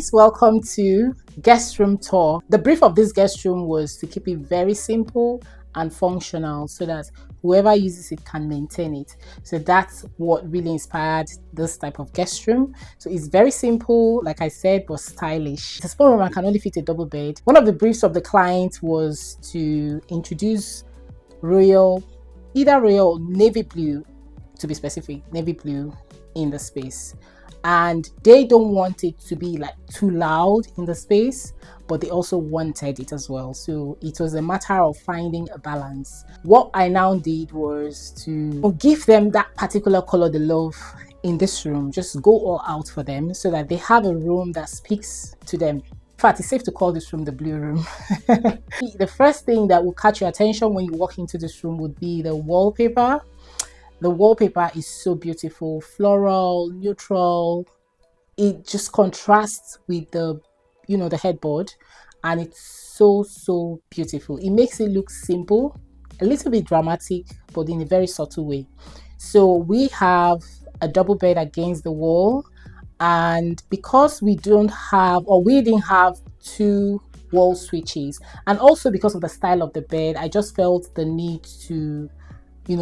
guys, welcome to guest room tour. The brief of this guest room was to keep it very simple and functional so that whoever uses it can maintain it. So that's what really inspired this type of guest room. So it's very simple, like I said, but stylish. The small room can only fit a double bed. One of the briefs of the client was to introduce either royal or navy blue, to be specific, navy blue in the space. And they don't want it to be like too loud in the space, but they also wanted it as well. So it was a matter of finding a balance. What I now did was to give them that particular color they love in this room, just go all out for them so that they have a room that speaks to them. In fact, it's safe to call this room the blue room. The first thing that will catch your attention when you walk into this room would be the wallpaper. The wallpaper is so beautiful, floral, neutral. It just contrasts with the headboard, and it's so beautiful. It makes it look simple, a little bit dramatic, but in a very subtle way. So we have a double bed against the wall, and because we didn't have two wall switches, and also because of the style of the bed, I just felt the need to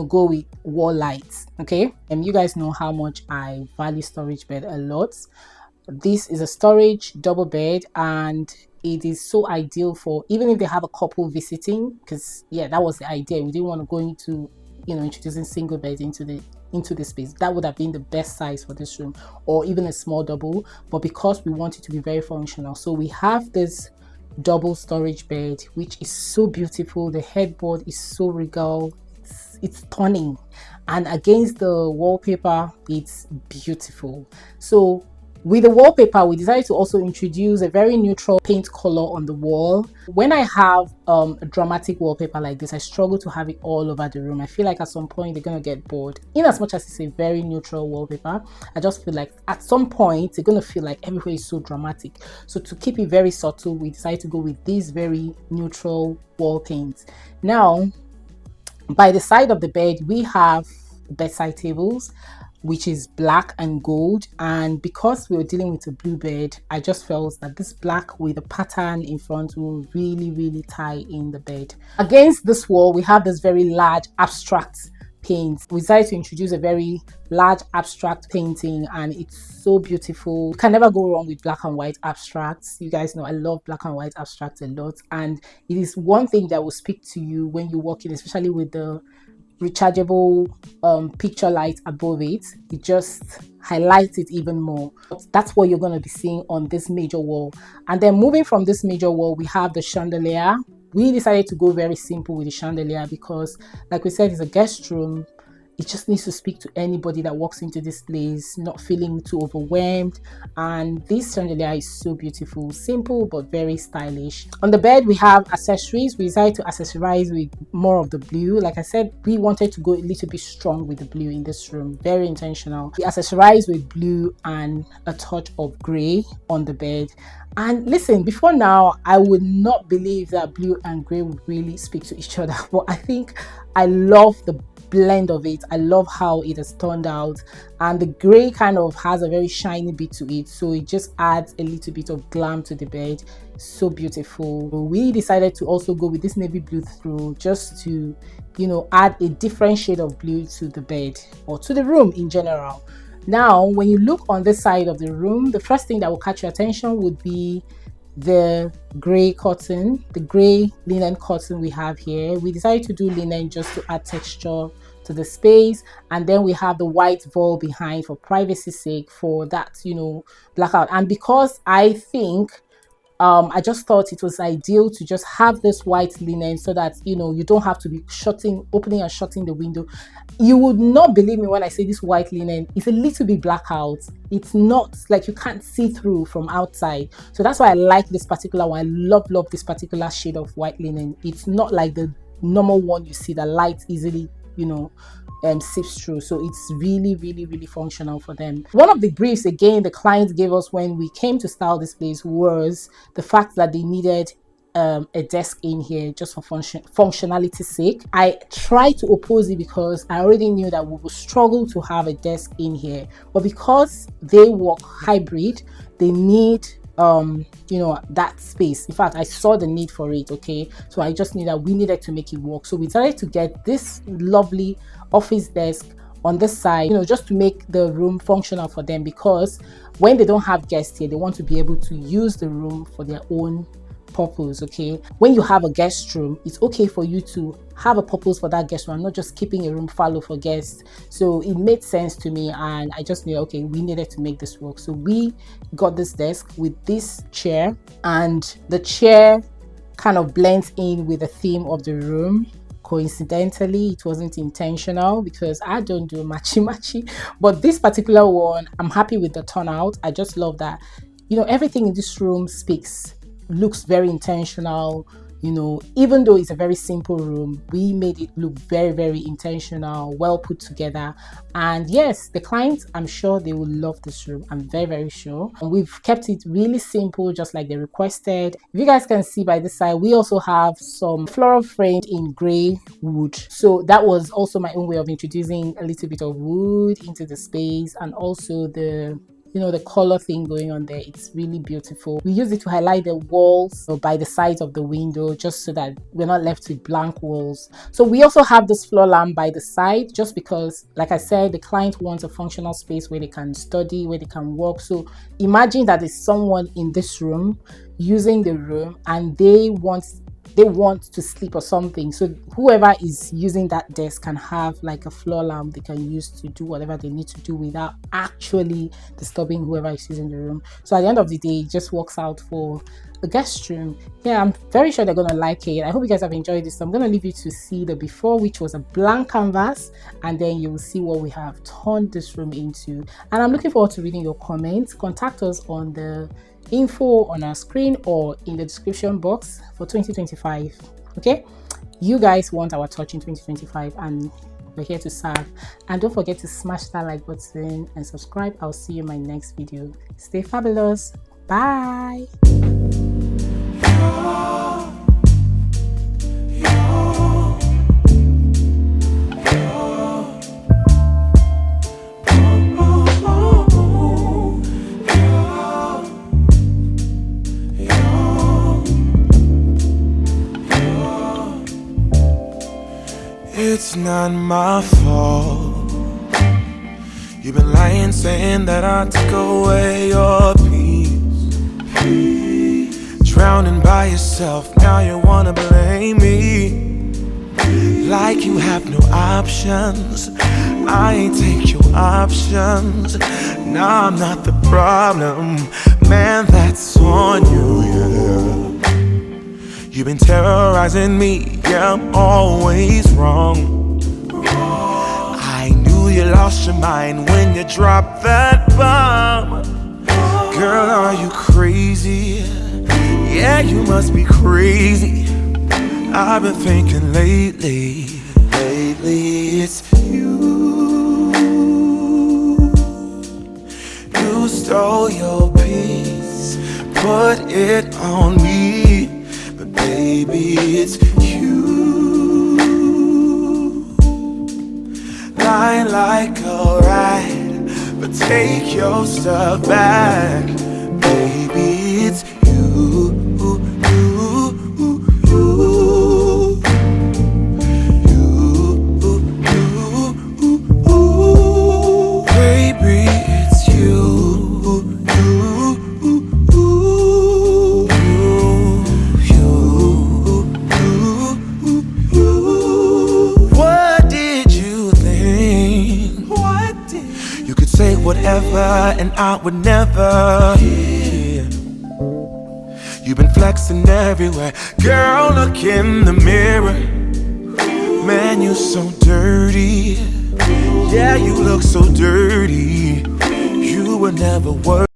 go with wall lights. Okay, and you guys know how much I value storage bed a lot. This is a storage double bed, and it is so ideal for even if they have a couple visiting, because that was the idea. We didn't want to go into introducing single beds into the space. That would have been the best size for this room, or even a small double, but because we want it to be very functional, so we have this double storage bed, which is so beautiful. The headboard is so regal, it's stunning, and against the wallpaper, it's beautiful. So with the wallpaper, we decided to also introduce a very neutral paint color on the wall. When I have a dramatic wallpaper like this, I struggle to have it all over the room. I feel like at some point they're gonna get bored. In as much as it's a very neutral wallpaper, I just feel like at some point they're gonna feel like everywhere is so dramatic. So to keep it very subtle, we decided to go with these very neutral wall paints. Now, by the side of the bed, we have bedside tables, which is black and gold, and because we were dealing with a blue bed, I just felt that this black with a pattern in front will really tie in the bed. Against this wall, we have this very large abstract paint. We decided to introduce a very large abstract painting, and it's so beautiful. You can never go wrong with black and white abstracts. You guys know I love black and white abstracts a lot, and it is one thing that will speak to you when you walk in, especially with the rechargeable picture light above it. It just highlights it even more. That's what you're going to be seeing on this major wall. And then moving from this major wall, we have the chandelier. We decided to go very simple with the chandelier because, like we said, it's a guest room. It just needs to speak to anybody that walks into this place, not feeling too overwhelmed. And this chandelier is so beautiful, simple but very stylish. On the bed, we have accessories. We decided to accessorize with more of the blue. Like I said, we wanted to go a little bit strong with the blue in this room. Very intentional. We accessorize with blue and a touch of gray on the bed. And listen, before now, I would not believe that blue and gray would really speak to each other. But I think I love the blend of it. I love how it has turned out, and the gray kind of has a very shiny bit to it, so it just adds a little bit of glam to the bed. So beautiful. We decided to also go with this navy blue through, just to add a different shade of blue to the bed or to the room in general. Now, when you look on this side of the room, the first thing that will catch your attention would be the gray cotton, the gray linen cotton we have here. We decided to do linen just to add texture to the space, and then we have the white voile behind for privacy's sake, for that blackout. And because I think I just thought it was ideal to just have this white linen so that you don't have to be opening and shutting the window. You would not believe me when I say this white linen is a little bit blackout. It's not like you can't see through from outside. So that's why I like this particular one. I love this particular shade of white linen. It's not like the normal one you see that light easily seeps through. So it's really functional for them. One of the briefs again the client gave us when we came to style this place was the fact that they needed a desk in here just for functionality's sake. I tried to oppose it because I already knew that we would struggle to have a desk in here, but because they work hybrid, they need that space. In fact, I saw the need for it. Okay, so I just knew that we needed to make it work. So we decided to get this lovely office desk on this side, just to make the room functional for them, because when they don't have guests here, they want to be able to use the room for their own purpose. Okay, when you have a guest room, it's okay for you to have a purpose for that guest room, not just keeping a room fallow for guests. So it made sense to me, and I just knew, okay, we needed to make this work. So we got this desk with this chair, and the chair kind of blends in with the theme of the room. Coincidentally, it wasn't intentional because I don't do matchy, but this particular one, I'm happy with the turnout. I just love that, everything in this room looks very intentional. Even though it's a very simple room, we made it look very, very intentional, well put together. And yes, the clients, I'm sure they will love this room. I'm very, very sure. And we've kept it really simple, just like they requested. If you guys can see by this side, we also have some floral framed in gray wood. So that was also my own way of introducing a little bit of wood into the space, and also the color thing going on there. It's really beautiful. We use it to highlight the walls by the sides of the window, just so that we're not left with blank walls. So we also have this floor lamp by the side, just because, like I said, the client wants a functional space where they can study, where they can work. So imagine that there's someone in this room using the room, and they want to sleep or something. So whoever is using that desk can have like a floor lamp they can use to do whatever they need to do without actually disturbing whoever is using the room. So at the end of the day, it just works out for a guest room. Yeah, I'm very sure they're gonna like it. I hope you guys have enjoyed this. So I'm gonna leave you to see the before, which was a blank canvas, and then you will see what we have turned this room into. And I'm looking forward to reading your comments. Contact us on the info on our screen or in the description box for 2025. Okay, you guys want our touch in 2025, and we're here to serve. And don't forget to smash that like button and subscribe. I'll see you in my next video. Stay fabulous. Bye. It's not my fault. You've been lying, saying that I took away your peace. Drowning by yourself, now you wanna blame me. Like you have no options. I ain't take your options. Nah, I'm not the problem. Man, that's on you, yeah. You've been terrorizing me, yeah, I'm always wrong. I knew you lost your mind when you dropped that bomb. Girl, are you crazy? Yeah, you must be crazy. I've been thinking lately it's you. You stole your peace, put it on me. Baby, it's you. Lying like a rat, but take your stuff back. Baby, it's you. Baby, it's you. Whatever, and I would never. Yeah. You've been flexing everywhere. Girl, look in the mirror. Man, you so dirty. Yeah, you look so dirty. You were never worth